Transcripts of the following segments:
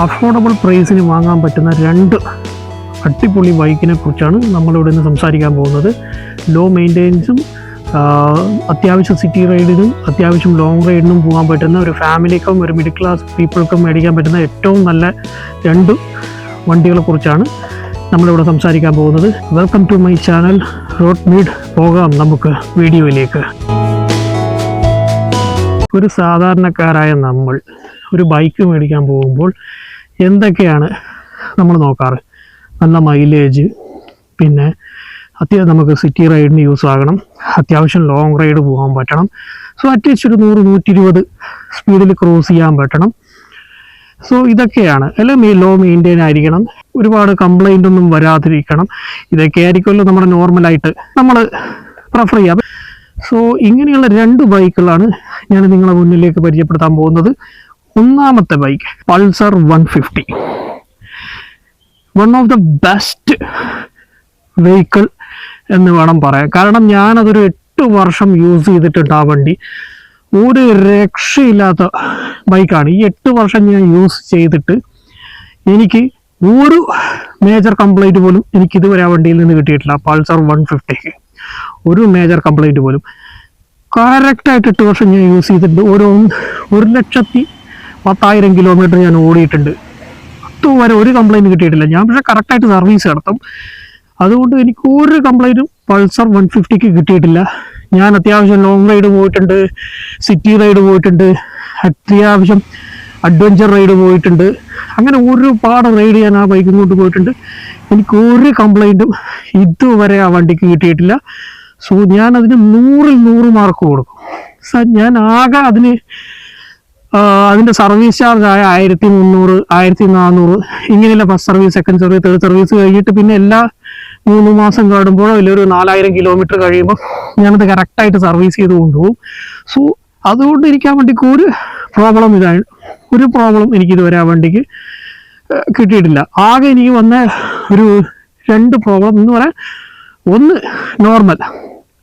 Affordable പ്രൈസിന് വാങ്ങാൻ പറ്റുന്ന രണ്ട് അടിപൊളി ബൈക്കിനെ കുറിച്ചാണ് നമ്മളിവിടെ നിന്ന് സംസാരിക്കാൻ പോകുന്നത്. ലോ മെയിൻ്റെനൻസും അത്യാവശ്യം സിറ്റി റൈഡിനും അത്യാവശ്യം ലോങ് റൈഡിനും പോകാൻ പറ്റുന്ന ഒരു ഫാമിലിക്കും ഒരു മിഡിൽ ക്ലാസ് പീപ്പിൾക്കും മേടിക്കാൻ പറ്റുന്ന ഏറ്റവും നല്ല രണ്ട് വണ്ടികളെ കുറിച്ചാണ് നമ്മളിവിടെ സംസാരിക്കാൻ പോകുന്നത്. Welcome to my channel road mead. പോകാം നമുക്ക് വീഡിയോയിലേക്ക്. ഒരു സാധാരണക്കാരായ നമ്മൾ ഒരു ബൈക്ക് മേടിക്കാൻ പോകുമ്പോൾ എന്തൊക്കെയാണ് നമ്മൾ നോക്കാറ്? നല്ല മൈലേജ്, പിന്നെ അത്യാവശ്യം നമുക്ക് സിറ്റി റൈഡിന് യൂസ് ആകണം, അത്യാവശ്യം ലോങ് റൈഡ് പോകാൻ പറ്റണം, സോ അറ്റ്ലീസ്റ്റ് ഒരു 100-120 സ്പീഡിൽ ക്രോസ് ചെയ്യാൻ പറ്റണം. സോ ഇതൊക്കെയാണ്. അല്ലെങ്കിൽ ലോ മെയിൻറ്റെയിൻ ആയിരിക്കണം, ഒരുപാട് കംപ്ലൈൻ്റ് ഒന്നും വരാതിരിക്കണം. ഇതൊക്കെ ആയിരിക്കുമല്ലോ നമ്മുടെ നോർമലായിട്ട് നമ്മൾ പ്രിഫർ ചെയ്യാം. സോ ഇങ്ങനെയുള്ള രണ്ട് ബൈക്കുകളാണ് ഞാൻ നിങ്ങളെ മുന്നിലേക്ക് പരിചയപ്പെടുത്താൻ പോകുന്നത്. ഒന്നാമത്തെ bike Pulsar 150, one of the best vehicle എന്ന് വേണം പറയാൻ. കാരണം ഞാനതൊരു 8 വർഷം യൂസ് ചെയ്തിട്ടുണ്ട്. ആ വണ്ടി ഒരു രക്ഷയില്ലാത്ത ബൈക്കാണ്. ഈ 8 വർഷം ഞാൻ യൂസ് ചെയ്തിട്ട് എനിക്ക് ഒരു മേജർ കംപ്ലൈൻറ്റ് പോലും എനിക്ക് ഇതുവരെ ആ വണ്ടിയിൽ നിന്ന് കിട്ടിയിട്ടില്ല. പൾസർ 150ക്ക് ഒരു മേജർ കംപ്ലൈൻറ്റ് പോലും. കറക്റ്റായിട്ട് 8 വർഷം ഞാൻ യൂസ് ചെയ്തിട്ടുണ്ട്. 1,10,000 കിലോമീറ്റർ ഞാൻ ഓടിയിട്ടുണ്ട്. അതുവരെ ഒരു കംപ്ലൈൻറ്റ് കിട്ടിയിട്ടില്ല. ഞാൻ പക്ഷേ കറക്റ്റായിട്ട് സർവീസ് നടത്തും. അതുകൊണ്ട് എനിക്ക് ഒരു കംപ്ലൈൻറ്റും പൾസർ 150ക്ക് കിട്ടിയിട്ടില്ല. ഞാൻ അത്യാവശ്യം ലോങ് റൈഡ് പോയിട്ടുണ്ട്, സിറ്റി റൈഡ് പോയിട്ടുണ്ട്, അത്യാവശ്യം അഡ്വഞ്ചർ റൈഡ് പോയിട്ടുണ്ട്. അങ്ങനെ ഒരുപാട് റൈഡ് ഞാൻ ആ ബൈക്കും കൊണ്ട് പോയിട്ടുണ്ട്. എനിക്ക് ഒരു കംപ്ലൈൻറ്റും ഇതുവരെ ആ വണ്ടിക്ക് കിട്ടിയിട്ടില്ല. സോ ഞാനതിന് 100-100 മാർക്ക് കൊടുക്കും. ഞാൻ ആകെ അതിൻ്റെ സർവീസ് ചാർജ് ആയ 1,300, 1,400 ഇങ്ങനെയുള്ള first service, second service, third service കഴിഞ്ഞിട്ട് പിന്നെ എല്ലാ 3 മാസം കാണുമ്പോഴോ ഇല്ല ഒരു 4,000 കിലോമീറ്റർ കഴിയുമ്പോൾ ഞാനത് കറക്റ്റായിട്ട് സർവീസ് ചെയ്ത് കൊണ്ടുപോകും. സോ അതുകൊണ്ട് എനിക്ക് ആ വണ്ടിക്ക് ഒരു പ്രോബ്ലം എനിക്കിതുവരെ ആ വണ്ടിക്ക് കിട്ടിയിട്ടില്ല. ആകെ എനിക്ക് വന്ന ഒരു 2 പ്രോബ്ലം എന്ന് പറയാൻ, ഒന്ന് നോർമൽ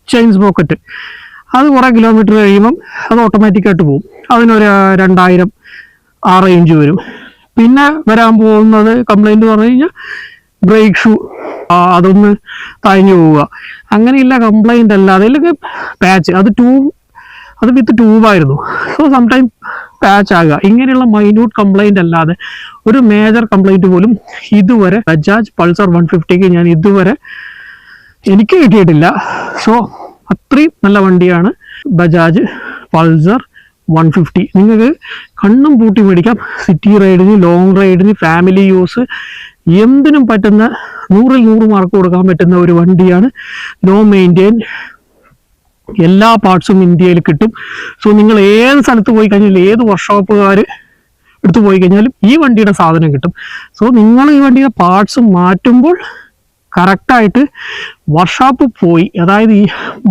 ചെയിൻ സ്പോക്കറ്റ്, അത് കുറേ കിലോമീറ്റർ കഴിയുമ്പം അത് ഓട്ടോമാറ്റിക്കായിട്ട് പോകും. അതിനൊരു 2,000 ആ റേഞ്ച് വരും. പിന്നെ വരാൻ പോകുന്നത് കംപ്ലൈൻറ്റ് പറഞ്ഞു കഴിഞ്ഞാൽ ബ്രേക്ക് ഷൂ, അതൊന്ന് തഴഞ്ഞു പോവുക. അങ്ങനെയില്ല കംപ്ലൈൻ്റ് അല്ലാതെ അല്ലെങ്കിൽ പാച്ച്, അത് വിത്ത് ട്യൂബായിരുന്നു. സോ സംടൈം പാച്ച് ആകുക. ഇങ്ങനെയുള്ള മൈന്യൂട്ട് കംപ്ലൈൻ്റ് അല്ലാതെ ഒരു മേജർ കംപ്ലൈൻറ്റ് പോലും ഇതുവരെ ബജാജ് പൾസർ 150ക്ക് ഞാൻ ഇതുവരെ എനിക്ക് കിട്ടിയിട്ടില്ല. സോ അത്രയും നല്ല വണ്ടിയാണ് ബജാജ് പൾസർ 150. നിങ്ങൾക്ക് കണ്ണും പൂട്ടി മേടിക്കാം. സിറ്റി റൈഡിന്, ലോങ് റൈഡിന്, ഫാമിലി യൂസ്, എന്തിനും പറ്റുന്ന 100-100 മാർക്ക് കൊടുക്കാൻ പറ്റുന്ന ഒരു വണ്ടിയാണ്. ലോ മെയിൻറ്റെയിൻ, എല്ലാ പാർട്സും ഇന്ത്യയിൽ കിട്ടും. സോ നിങ്ങൾ ഏത് സ്ഥലത്ത് പോയി കഴിഞ്ഞാൽ, ഏത് വർക്ക്ഷോപ്പുകാർ എടുത്തു പോയി കഴിഞ്ഞാലും ഈ വണ്ടിയുടെ സാധനം കിട്ടും. സോ നിങ്ങൾ ഈ വണ്ടിയുടെ പാർട്സ് മാറ്റുമ്പോൾ കറക്റ്റായിട്ട് വർക്ക്ഷോപ്പ് പോയി, അതായത് ഈ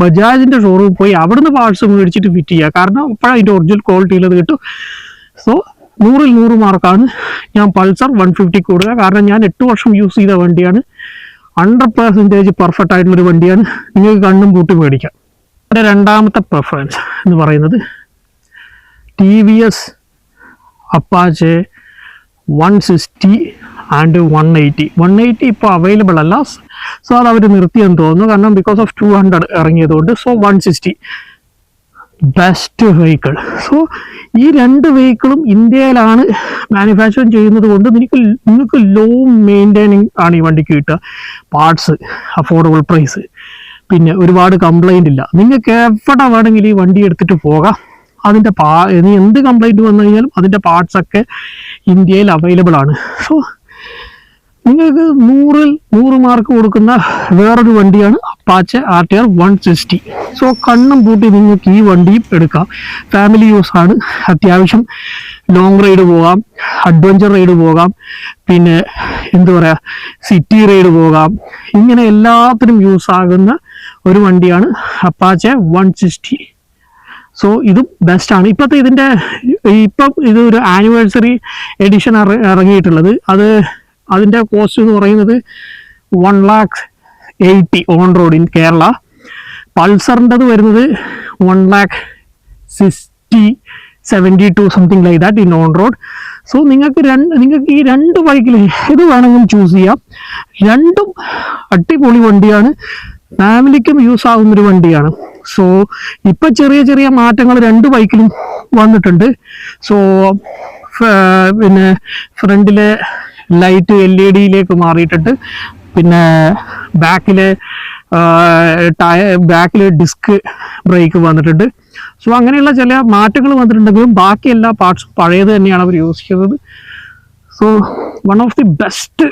ബജാജിൻ്റെ ഷോറൂമിൽ പോയി അവിടുന്ന് പാർട്സ് മേടിച്ചിട്ട് ഫിറ്റ് ചെയ്യുക. കാരണം അപ്പോഴാണ് അതിൻ്റെ ഒറിജിനൽ ക്വാളിറ്റിയിലത് കിട്ടും. സോ 100-100 മാർക്കാണ് ഞാൻ പൾസർ 150 കൊടുക്കുക. കാരണം ഞാൻ 8 വർഷം യൂസ് ചെയ്ത വണ്ടിയാണ്. 100% പെർഫെക്റ്റ് ആയിട്ടുള്ളൊരു വണ്ടിയാണ്. നിങ്ങൾക്ക് കണ്ണും പൂട്ടി മേടിക്കാം. എൻ്റെ രണ്ടാമത്തെ പ്രിഫറൻസ് എന്ന് പറയുന്നത് TVS അപ്പാച്ചെ 160 ആൻഡ് 180. 180 ഇപ്പോൾ അവൈലബിൾ അല്ല. സോ അത് അവർ നിർത്തിയെന്ന് തോന്നുന്നു, കാരണം ബിക്കോസ് ഓഫ് 200 ഇറങ്ങിയതുകൊണ്ട്. So 160 best vehicle. സോ ഈ രണ്ട് വെഹിക്കിളും ഇന്ത്യയിലാണ് മാനുഫാക്ചറിങ് ചെയ്യുന്നത് കൊണ്ട് നിങ്ങൾക്ക് ലോ മെയിൻറ്റെയിനിങ് ആണ് ഈ വണ്ടിക്ക് കിട്ടുക. പാർട്സ്, അഫോർഡബിൾ പ്രൈസ്, പിന്നെ ഒരുപാട് കംപ്ലൈൻ്റ് ഇല്ല. നിങ്ങൾക്ക് എവിടെ വേണമെങ്കിലും ഈ വണ്ടി എടുത്തിട്ട് പോകാം. അതിൻ്റെ എന്ത് കംപ്ലൈൻറ്റ് വന്നു കഴിഞ്ഞാലും അതിൻ്റെ പാർട്സൊക്കെ ഇന്ത്യയിൽ അവൈലബിൾ ആണ്. സോ നിങ്ങൾക്ക് 100-100 മാർക്ക് കൊടുക്കുന്ന വേറൊരു വണ്ടിയാണ് അപ്പാച്ചെ RTR 160. സോ കണ്ണും പൂട്ടി നിങ്ങൾക്ക് ഈ വണ്ടിയും എടുക്കാം. ഫാമിലി യൂസാണ്. അത്യാവശ്യം ലോങ് റൈഡ് പോകാം, അഡ്വഞ്ചർ റൈഡ് പോകാം, പിന്നെ എന്താ പറയുക, സിറ്റി റൈഡ് പോകാം. ഇങ്ങനെ എല്ലാത്തിനും യൂസ് ആകുന്ന ഒരു വണ്ടിയാണ് അപ്പാച്ചെ 160. സോ ഇതും ബെസ്റ്റാണ്. ഇപ്പം ഇതൊരു ആനിവേഴ്സറി എഡിഷൻ ഇറങ്ങിയിട്ടുള്ളത്. അതിൻ്റെ കോസ്റ്റ് എന്ന് പറയുന്നത് 1,80,000 ഓൺ റോഡ് ഇൻ കേരള. പൾസറിൻ്റെത് വരുന്നത് 1,60,000 72 something like that in on road. So നിങ്ങൾക്ക് ഈ രണ്ട് ബൈക്കിൽ ഏത് വേണമെങ്കിലും ചൂസ് ചെയ്യാം. രണ്ടും അടിപൊളി വണ്ടിയാണ്, ഫാമിലിക്കും യൂസ് ആവുന്നൊരു വണ്ടിയാണ്. സോ ഇപ്പം ചെറിയ ചെറിയ മാറ്റങ്ങൾ രണ്ട് ബൈക്കിലും വന്നിട്ടുണ്ട്. സോ പിന്നെ ഫ്രണ്ടിലെ ലൈറ്റ് LED മാറിയിട്ടുണ്ട്. പിന്നെ ബാക്കിൽ ഡിസ്ക് ബ്രേക്ക് വന്നിട്ടുണ്ട്. സോ അങ്ങനെയുള്ള ചില മാറ്റങ്ങൾ വന്നിട്ടുണ്ടെങ്കിലും ബാക്കി എല്ലാ പാർട്സും പഴയത് തന്നെയാണ് അവർ യൂസ് ചെയ്തത്. So one of the best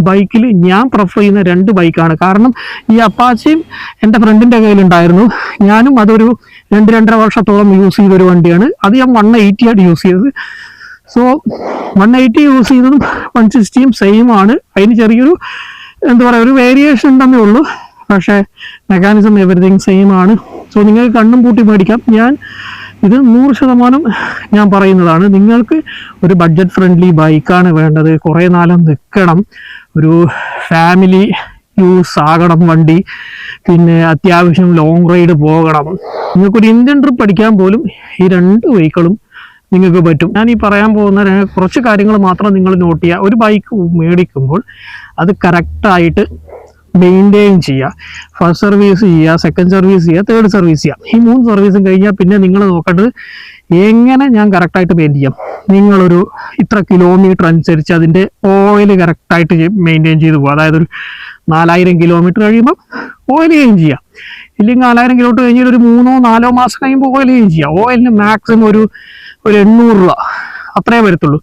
ബൈക്കിൽ ഞാൻ പ്രിഫർ ചെയ്യുന്ന രണ്ട് ബൈക്കാണ്. കാരണം ഈ അപ്പാച്ചിയും എൻ്റെ ഫ്രണ്ടിൻ്റെ കയ്യിലുണ്ടായിരുന്നു. ഞാനും അതൊരു 2-2.5 വർഷത്തോളം യൂസ് ചെയ്തൊരു വണ്ടിയാണ്. അത് ഞാൻ 180 ആണ് യൂസ് ചെയ്തത്. സോ 180 യൂസ് ചെയ്തതും 160യും സെയിം ആണ്. അതിന് ചെറിയൊരു ഒരു വേരിയേഷൻ ഉണ്ടെന്നേ ഉള്ളൂ. പക്ഷേ മെക്കാനിസം എവറിഥിങ് സെയിം ആണ്. സോ നിങ്ങൾക്ക് കണ്ണും പൂട്ടി മേടിക്കാം. ഇത് 100% ഞാൻ പറയുന്നതാണ്. നിങ്ങൾക്ക് ഒരു ബഡ്ജറ്റ് ഫ്രണ്ട്ലി ബൈക്കാണ് വേണ്ടത്, കുറേ നാളും നിൽക്കണം, ഒരു ഫാമിലി യൂസ് ആകണം വണ്ടി, പിന്നെ അത്യാവശ്യം ലോങ് റൈഡ് പോകണം, നിങ്ങൾക്കൊരു ഇന്ത്യൻ ട്രിപ്പ് അടിക്കാൻ പോലും ഈ രണ്ട് വെഹിക്കിളും നിങ്ങൾക്ക് പറ്റും. ഞാൻ ഈ പറയാൻ പോകുന്ന കുറച്ച് കാര്യങ്ങൾ മാത്രം നിങ്ങൾ നോട്ട് ചെയ്യുക. ഒരു ബൈക്ക് മേടിക്കുമ്പോൾ അത് കറക്റ്റായിട്ട് മെയിൻറ്റെയിൻ ചെയ്യുക. ഫസ്റ്റ് സർവീസ് ചെയ്യുക, സെക്കൻഡ് സർവീസ് ചെയ്യുക, തേർഡ് സർവീസ് ചെയ്യുക. ഈ 3 സർവീസും കഴിഞ്ഞാൽ പിന്നെ നിങ്ങൾ നോക്കേണ്ടത് എങ്ങനെ ഞാൻ കറക്റ്റായിട്ട് മെയിൻറ്റെയിൻ ചെയ്യാം. നിങ്ങളൊരു ഇത്ര കിലോമീറ്റർ അനുസരിച്ച് അതിൻ്റെ ഓയിൽ കറക്റ്റായിട്ട് മെയിൻറ്റെയിൻ ചെയ്ത് പോകുക. അതായത് ഒരു 4000 കിലോമീറ്റർ കഴിയുമ്പോൾ ഓയിൽ ചേഞ്ച് ചെയ്യുക. ഇല്ലെങ്കിൽ 4000 കിലോമീറ്റർ കഴിഞ്ഞാൽ ഒരു 3-4 മാസം കഴിയുമ്പോൾ ഓയിൽ ചേഞ്ച് ചെയ്യുക. ഓയിലിന് മാക്സിമം ഒരു 800 രൂപ അത്രേ വരത്തുള്ളൂ.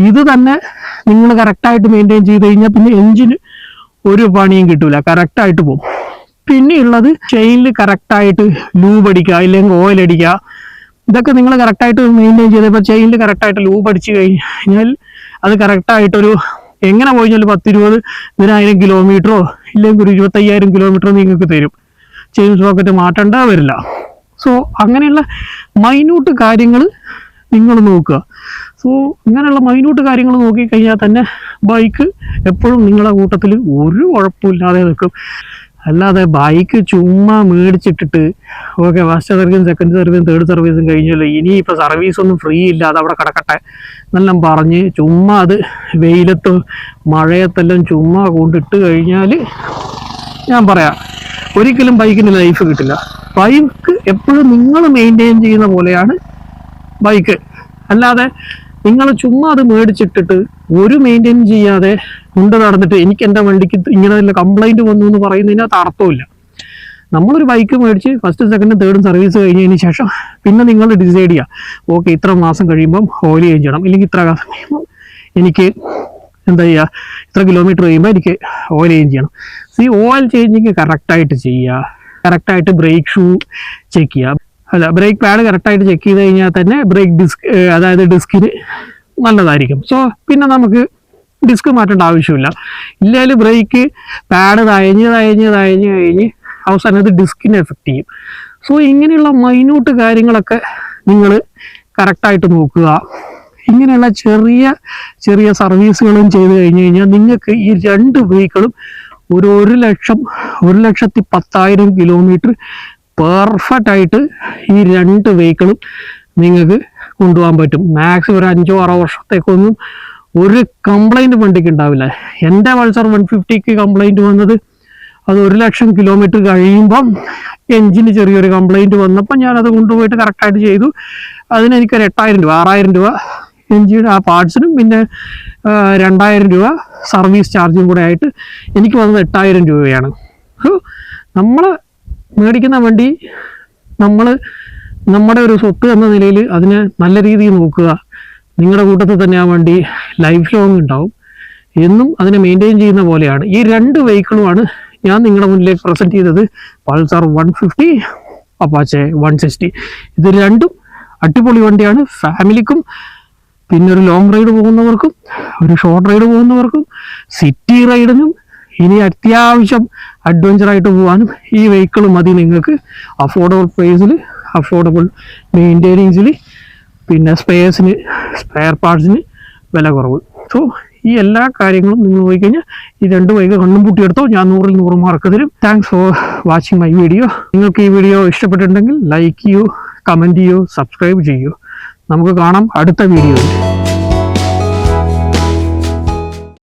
ഇത് തന്നെ നിങ്ങൾ കറക്റ്റായിട്ട് മെയിൻറ്റെയിൻ ചെയ്ത് കഴിഞ്ഞാൽ പിന്നെ എഞ്ചിന് ഒരു പണിയും കിട്ടൂല, കറക്റ്റായിട്ട് പോകും. പിന്നെയുള്ളത് ചെയിനിൽ കറക്റ്റായിട്ട് ലൂബ് അടിക്കുക, ഇല്ലെങ്കിൽ ഓയിൽ അടിക്കുക. ഇതൊക്കെ നിങ്ങൾ കറക്റ്റായിട്ട് മെയിൻറ്റെയിൻ ചെയ്തപ്പോൾ ചെയിനിൽ കറക്റ്റായിട്ട് ലൂബ് അടിച്ച് കഴിഞ്ഞാൽ അത് കറക്റ്റായിട്ടൊരു എങ്ങനെ പോയി 10-20 കിലോമീറ്ററോ ഇല്ലെങ്കിൽ ഒരു 25,000 കിലോമീറ്ററോ നിങ്ങൾക്ക് തരും. ചെയിൻ സോക്കറ്റ് മാറ്റേണ്ട വരില്ല. സോ അങ്ങനെയുള്ള മൈന്യൂട്ട് കാര്യങ്ങൾ നിങ്ങൾ നോക്കുക. സോ ഇങ്ങനെയുള്ള മൈന്യൂട്ട് കാര്യങ്ങൾ നോക്കിക്കഴിഞ്ഞാൽ തന്നെ ബൈക്ക് എപ്പോഴും നിങ്ങളുടെ കൂട്ടത്തിൽ ഒരു കുഴപ്പമില്ലാതെ നിൽക്കും. അല്ലാതെ ബൈക്ക് ചുമ്മാ മേടിച്ചിട്ടിട്ട് ഓക്കെ ഫസ്റ്റ് സർവീസും സെക്കൻഡ് സർവീസും തേർഡ് സർവീസും കഴിഞ്ഞല്ലോ, ഇനിയിപ്പോൾ സർവീസൊന്നും ഫ്രീ ഇല്ല, അതവിടെ കിടക്കട്ടെ എന്നെല്ലാം പറഞ്ഞ് ചുമ്മാ അത് വെയിലത്തും മഴയത്തെല്ലാം ചുമ്മാ കൊണ്ടിട്ട് കഴിഞ്ഞാൽ ഞാൻ പറയാം ഒരിക്കലും ബൈക്കിന് ലൈഫ് കിട്ടില്ല. ബൈക്ക് എപ്പോഴും നിങ്ങൾ മെയിൻറ്റെയിൻ ചെയ്യുന്ന പോലെയാണ് ബൈക്ക്. അല്ലാതെ നിങ്ങൾ ചുമ്മാ അത് മേടിച്ചിട്ടിട്ട് ഒരു മെയിൻറ്റെയിൻ ചെയ്യാതെ കൊണ്ട് നടന്നിട്ട് എനിക്ക് എൻ്റെ വണ്ടിക്ക് ഇങ്ങനെ കംപ്ലൈൻറ്റ് വന്നു എന്ന് പറയുന്നതിനകത്ത് അർത്ഥമില്ല. നമ്മളൊരു ബൈക്ക് മേടിച്ച് ഫസ്റ്റ് സെക്കൻഡും തേർഡും സർവീസ് കഴിഞ്ഞതിന് ശേഷം പിന്നെ നിങ്ങൾ ഡിസൈഡ് ചെയ്യുക, ഓക്കെ ഇത്ര മാസം കഴിയുമ്പം ഓയിൽ ചേഞ്ച് ചെയ്യണം, ഇല്ലെങ്കിൽ ഇത്ര മാസം കഴിയുമ്പം എനിക്ക് എന്താ ചെയ്യുക, ഇത്ര കിലോമീറ്റർ കഴിയുമ്പോൾ എനിക്ക് ഓയിൽ ചേഞ്ച് ചെയ്യണം. ഓയിൽ ചേഞ്ചിങ് കറക്റ്റായിട്ട് ചെയ്യുക, കറക്റ്റായിട്ട് ബ്രേക്ക് ഷൂ ചെക്ക് ചെയ്യുക. ബ്രേക്ക് പാഡ് കറക്റ്റായിട്ട് ചെക്ക് ചെയ്ത് കഴിഞ്ഞാൽ തന്നെ ബ്രേക്ക് ഡിസ്ക് അതായത് ഡിസ്കിന് നല്ലതായിരിക്കും. സോ പിന്നെ നമുക്ക് ഡിസ്ക് മാറ്റേണ്ട ആവശ്യമില്ല. ഇല്ലെങ്കിൽ ബ്രേക്ക് പാഡ് തഴഞ്ഞ് കഴിഞ്ഞ് അവസാനം അത് ഡിസ്കിനെ എഫക്റ്റ് ചെയ്യും. സോ ഇങ്ങനെയുള്ള മൈന്യൂട്ട് കാര്യങ്ങളൊക്കെ നിങ്ങൾ കറക്റ്റായിട്ട് നോക്കുക. ഇങ്ങനെയുള്ള ചെറിയ ചെറിയ സർവീസുകളും ചെയ്ത് കഴിഞ്ഞാൽ നിങ്ങൾക്ക് ഈ രണ്ട് വെഹിക്കിളും ഒരു 1,10,000 കിലോമീറ്റർ പെർഫെക്റ്റ് ആയിട്ട് ഈ രണ്ട് വെഹിക്കിളും നിങ്ങൾക്ക് കൊണ്ടുപോകാൻ പറ്റും. മാക്സിമം ഒരു 5-6 വർഷത്തേക്കൊന്നും ഒരു കംപ്ലൈൻറ്റ് വണ്ടിക്ക് ഉണ്ടാവില്ല. എൻ്റെ പൾസർ 150ക്ക് കംപ്ലൈൻറ്റ് വന്നത് അത് 1,00,000 കിലോമീറ്റർ കഴിയുമ്പം എൻജിന് ചെറിയൊരു കംപ്ലൈൻറ്റ് വന്നപ്പോൾ ഞാനത് കൊണ്ടുപോയിട്ട് കറക്റ്റായിട്ട് ചെയ്തു. അതിനെനിക്കൊരു 8,000 രൂപ 6,000 രൂപ എൻജിൻ ആ പാർട്സിനും പിന്നെ 2,000 രൂപ സർവീസ് ചാർജും കൂടെ ആയിട്ട് എനിക്ക് വന്നത് 8,000 രൂപയാണ്. നമ്മൾ മേടിക്കുന്ന വണ്ടി നമ്മുടെ ഒരു സ്വത്ത് എന്ന നിലയിൽ അതിനെ നല്ല രീതിയിൽ നോക്കുക. നിങ്ങളുടെ കൂട്ടത്തിൽ തന്നെ ആ വണ്ടി ലൈഫ് ലോങ് ഉണ്ടാവും. എന്നും അതിനെ മെയിൻറ്റെയിൻ ചെയ്യുന്ന പോലെയാണ്. ഈ രണ്ട് വെഹിക്കിളുമാണ് ഞാൻ നിങ്ങളുടെ മുന്നിലേക്ക് പ്രസൻറ്റ് ചെയ്തത്. Pulsar 150, Apache 160. ഇത് രണ്ടും അടിപൊളി വണ്ടിയാണ്. ഫാമിലിക്കും പിന്നെ ഒരു ലോങ് റൈഡ് പോകുന്നവർക്കും ഒരു ഷോർട്ട് റൈഡ് പോകുന്നവർക്കും സിറ്റി റൈഡിനും ഇനി അത്യാവശ്യം അഡ്വഞ്ചറായിട്ട് പോകാനും ഈ വെഹിക്കിൾ മതി നിങ്ങൾക്ക്. അഫോർഡബിൾ പ്രൈസിൽ, അഫോർഡബിൾ മെയിൻറ്റെയിനിങ്സിൽ, പിന്നെ സ്പെയർ പാർട്സിന് വില കുറവ്. സോ ഈ എല്ലാ കാര്യങ്ങളും നിങ്ങൾ നോക്കിക്കഴിഞ്ഞാൽ ഈ രണ്ട് ബൈക്ക് കണ്ണും പൂട്ടിയെടുത്തോ, ഞാൻ 100-ൽ 100 മാർക്ക് തരും. Thanks for watching my video. നിങ്ങൾക്ക് ഈ വീഡിയോ ഇഷ്ടപ്പെട്ടിട്ടുണ്ടെങ്കിൽ ലൈക്ക് ചെയ്യൂ, കമൻറ്റ് ചെയ്യൂ, സബ്സ്ക്രൈബ് ചെയ്യൂ. നമുക്ക് കാണാം അടുത്ത വീഡിയോയിൽ.